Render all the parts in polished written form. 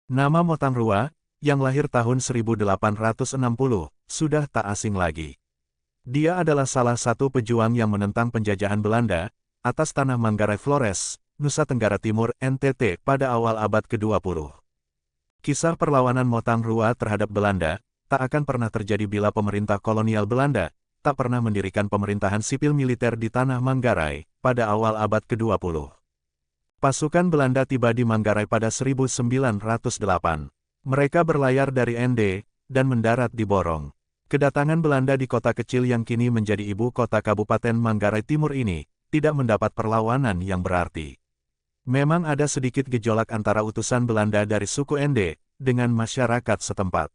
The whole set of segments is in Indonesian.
Nama Motangrua, yang lahir tahun 1860, sudah tak asing lagi. Dia adalah salah satu pejuang yang menentang penjajahan Belanda atas tanah Manggarai Flores, Nusa Tenggara Timur, NTT pada awal abad ke-20. Kisah perlawanan Motangrua terhadap Belanda tak akan pernah terjadi bila pemerintah kolonial Belanda tak pernah mendirikan pemerintahan sipil militer di tanah Manggarai pada awal abad ke-20. Pasukan Belanda tiba di Manggarai pada 1908. Mereka berlayar dari Ende dan mendarat di Borong. Kedatangan Belanda di kota kecil yang kini menjadi ibu kota Kabupaten Manggarai Timur ini tidak mendapat perlawanan yang berarti. Memang ada sedikit gejolak antara utusan Belanda dari suku Ende dengan masyarakat setempat.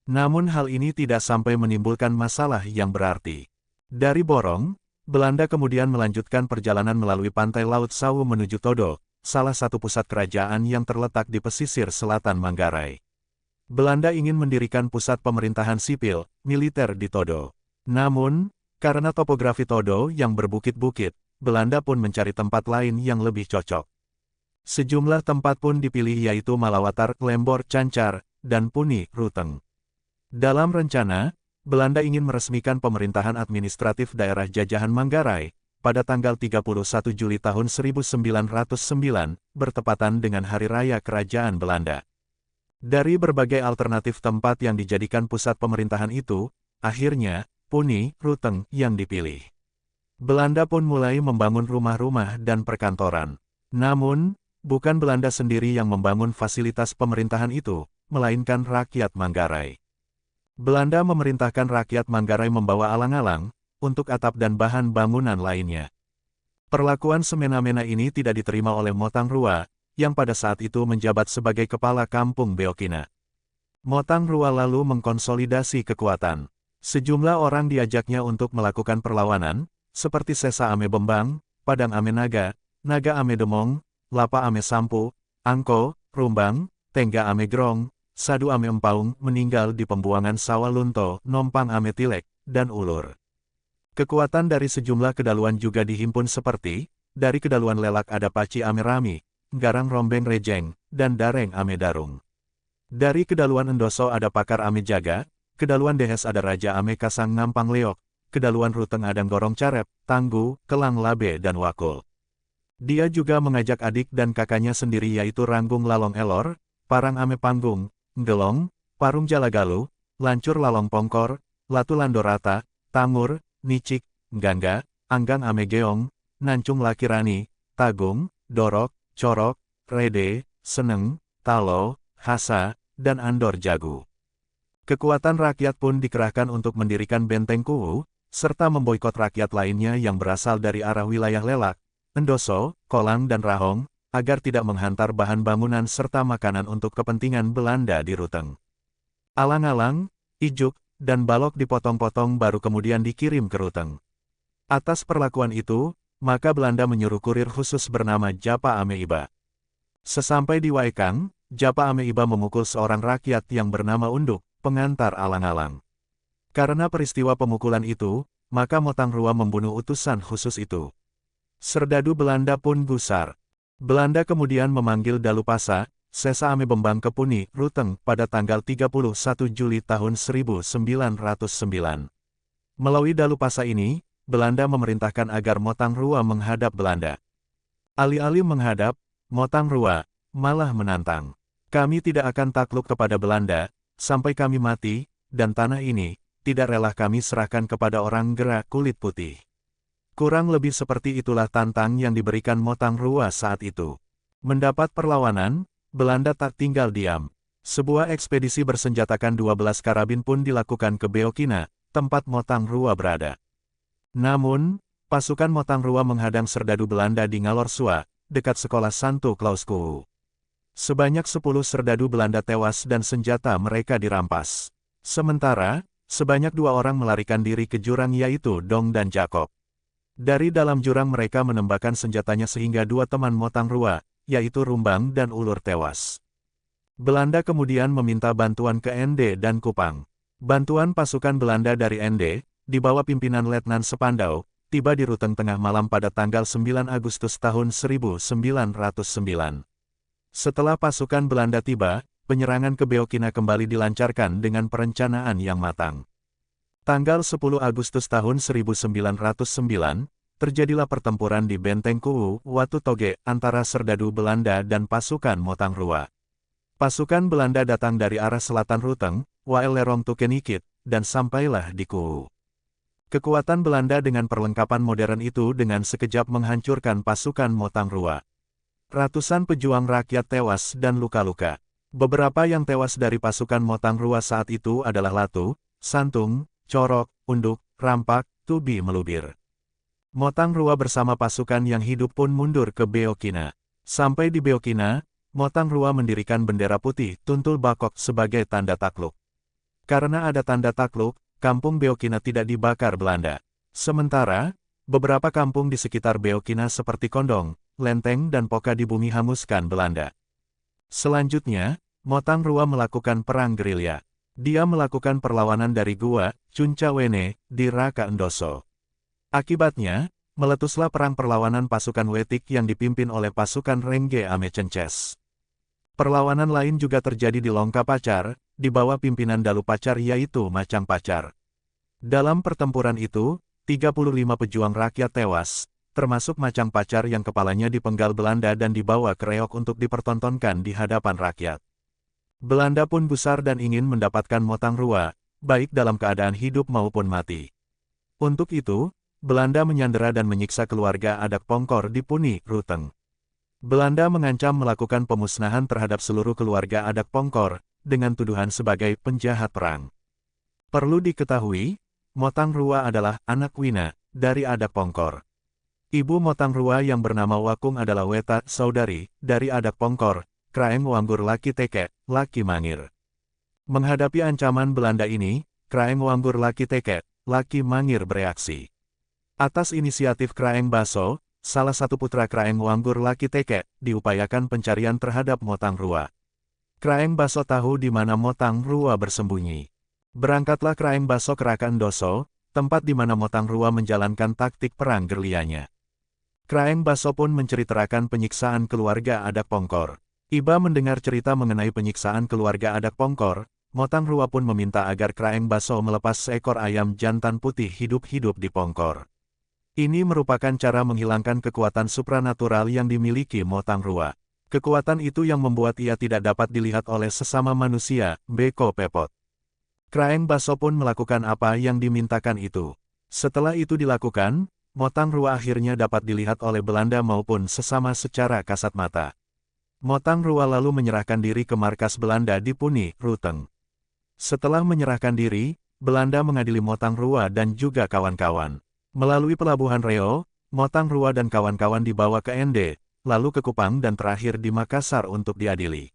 Namun hal ini tidak sampai menimbulkan masalah yang berarti. Dari Borong, Belanda kemudian melanjutkan perjalanan melalui pantai Laut Sawu menuju Todo, salah satu pusat kerajaan yang terletak di pesisir selatan Manggarai. Belanda ingin mendirikan pusat pemerintahan sipil, militer di Todo. Namun, karena topografi Todo yang berbukit-bukit, Belanda pun mencari tempat lain yang lebih cocok. Sejumlah tempat pun dipilih yaitu Malawatar, Lembor, Cancar, dan Puni, Ruteng. Dalam rencana, Belanda ingin meresmikan pemerintahan administratif daerah jajahan Manggarai pada tanggal 31 Juli tahun 1909, bertepatan dengan Hari Raya Kerajaan Belanda. Dari berbagai alternatif tempat yang dijadikan pusat pemerintahan itu, akhirnya, Puni, Ruteng, yang dipilih. Belanda pun mulai membangun rumah-rumah dan perkantoran. Namun, bukan Belanda sendiri yang membangun fasilitas pemerintahan itu, melainkan rakyat Manggarai. Belanda memerintahkan rakyat Manggarai membawa alang-alang untuk atap dan bahan bangunan lainnya. Perlakuan semena-mena ini tidak diterima oleh Motangrua, yang pada saat itu menjabat sebagai kepala kampung Beokina. Motangrua lalu mengkonsolidasi kekuatan. Sejumlah orang diajaknya untuk melakukan perlawanan, seperti Sesa Ame Bembang, Padang Ame Naga, Naga Ame Demong, Lapa Ame Sampu, Angko, Rumbang, Tengga Ame Grong, Sadu Ame Empaung meninggal di pembuangan Sawalunto, Nompang Ame Tilek, dan Ulur. Kekuatan dari sejumlah kedaluan juga dihimpun seperti, dari kedaluan Lelak ada Paci Ame Rami, Garang Rombeng Rejeng, dan Dareng Ame Darung. Dari kedaluan Endoso ada Pakar Ame Jaga, kedaluan Dehes ada Raja Ame Kasang Ngampang Leok, kedaluan Ruteng ada Gorong Carep, Tanggu, Kelang Labe dan Wakul. Dia juga mengajak adik dan kakaknya sendiri yaitu Ranggung Lalong Elor, Parang Ame Panggung, Gelong, Parum Jalagalu, Lancur Lalong Pongkor, Latu Landorata, Tangur, Nicik, Gangga, Anggang Ame Geong, Nancung Lakirani, Tagung, Dorok, Corok, Rede, Seneng, Talo, Hasa, dan Andor Jagu. Kekuatan rakyat pun dikerahkan untuk mendirikan benteng Kuwu, serta memboikot rakyat lainnya yang berasal dari arah wilayah Lelak, Endoso, Kolang dan Rahong, agar tidak menghantar bahan bangunan serta makanan untuk kepentingan Belanda di Ruteng. Alang-alang, ijuk, dan balok dipotong-potong baru kemudian dikirim ke Ruteng. Atas perlakuan itu, maka Belanda menyuruh kurir khusus bernama Japa Ame Iba. Sesampai di Waikang, Japa Ame Iba memukul seorang rakyat yang bernama Unduk, pengantar alang-alang. Karena peristiwa pemukulan itu, maka Motangrua membunuh utusan khusus itu. Serdadu Belanda pun gusar. Belanda kemudian memanggil Dalupasa, Sesa Ame Bembang ke Puni, Ruteng, pada tanggal 31 Juli tahun 1909. Melalui Dalupasa ini, Belanda memerintahkan agar Motangrua menghadap Belanda. Alih-alih menghadap, Motangrua malah menantang. Kami tidak akan takluk kepada Belanda, sampai kami mati, dan tanah ini, tidak rela kami serahkan kepada orang gerak kulit putih. Kurang lebih seperti itulah tantang yang diberikan Motangrua saat itu. Mendapat perlawanan, Belanda tak tinggal diam. Sebuah ekspedisi bersenjatakan 12 karabin pun dilakukan ke Beokina, tempat Motangrua berada. Namun, pasukan Motangrua menghadang serdadu Belanda di Ngalorsua, dekat sekolah Santo Claus Kuwu. Sebanyak 10 serdadu Belanda tewas dan senjata mereka dirampas. Sementara, sebanyak 2 orang melarikan diri ke jurang yaitu Dong dan Jakob. Dari dalam jurang mereka menembakkan senjatanya sehingga 2 teman Motangrua, yaitu Rumbang dan Ulur tewas. Belanda kemudian meminta bantuan ke Ende dan Kupang. Bantuan pasukan Belanda dari Ende, di bawah pimpinan Letnan Sepandau, tiba di Ruteng tengah malam pada tanggal 9 Agustus tahun 1909. Setelah pasukan Belanda tiba, penyerangan ke Beoqina kembali dilancarkan dengan perencanaan yang matang. Tanggal 10 Agustus tahun 1909, terjadilah pertempuran di Benteng Kuu, Watu Toge, antara serdadu Belanda dan pasukan Motangrua. Pasukan Belanda datang dari arah selatan Ruteng, Wael Lerong Tukenikit, dan sampailah di Kuu. Kekuatan Belanda dengan perlengkapan modern itu dengan sekejap menghancurkan pasukan Motangrua. Ratusan pejuang rakyat tewas dan luka-luka. Beberapa yang tewas dari pasukan Motangrua saat itu adalah Latu, Santung, Corok, Unduk, Rampak, Tubi Melubir. Motangrua bersama pasukan yang hidup pun mundur ke Beoqina. Sampai di Beoqina, Motangrua mendirikan bendera putih Tuntul Bakok sebagai tanda takluk. Karena ada tanda takluk, kampung Beoqina tidak dibakar Belanda. Sementara, beberapa kampung di sekitar Beoqina seperti Kondong, Lenteng dan Poka di bumi hanguskan Belanda. Selanjutnya, Motangrua melakukan perang gerilya. Dia melakukan perlawanan dari Gua, Cuncawene, di Raka Endoso. Akibatnya, meletuslah perang perlawanan pasukan Wetik yang dipimpin oleh pasukan Rengge Amecences. Perlawanan lain juga terjadi di Longka Pacar, di bawah pimpinan Dalu Pacar yaitu Macang Pacar. Dalam pertempuran itu, 35 pejuang rakyat tewas, termasuk Macang Pacar yang kepalanya dipenggal Belanda dan dibawa ke reok untuk dipertontonkan di hadapan rakyat. Belanda pun gusar dan ingin mendapatkan Motangrua, baik dalam keadaan hidup maupun mati. Untuk itu, Belanda menyandera dan menyiksa keluarga Adak Pongkor di Puni, Ruteng. Belanda mengancam melakukan pemusnahan terhadap seluruh keluarga Adak Pongkor, dengan tuduhan sebagai penjahat perang. Perlu diketahui, Motangrua adalah anak Wina, dari Adak Pongkor. Ibu Motangrua yang bernama Wakung adalah Weta, saudari, dari Adak Pongkor, Kraeng Wanggur Laki Teke, Laki Mangir. Menghadapi ancaman Belanda ini, Kraeng Wanggur Laki Teke, Laki Mangir bereaksi. Atas inisiatif Kraeng Baso, salah satu putra Kraeng Wanggur Laki Teke, diupayakan pencarian terhadap Motangrua. Kraeng Baso tahu di mana Motangrua bersembunyi. Berangkatlah Kraeng Baso ke Raka Endoso, tempat di mana Motangrua menjalankan taktik perang gerilyanya. Kraeng Baso pun menceritakan penyiksaan keluarga Adak Pongkor. Iba mendengar cerita mengenai penyiksaan keluarga Adak Pongkor, Motangrua pun meminta agar Kraeng Baso melepas seekor ayam jantan putih hidup-hidup di Pongkor. Ini merupakan cara menghilangkan kekuatan supranatural yang dimiliki Motangrua. Kekuatan itu yang membuat ia tidak dapat dilihat oleh sesama manusia, Beko Pepot. Kraeng Baso pun melakukan apa yang dimintakan itu. Setelah itu dilakukan, Motangrua akhirnya dapat dilihat oleh Belanda maupun sesama secara kasat mata. Motangrua lalu menyerahkan diri ke markas Belanda di Puni, Ruteng. Setelah menyerahkan diri, Belanda mengadili Motangrua dan juga kawan-kawan. Melalui pelabuhan Reo, Motangrua dan kawan-kawan dibawa ke Ende, lalu ke Kupang dan terakhir di Makassar untuk diadili.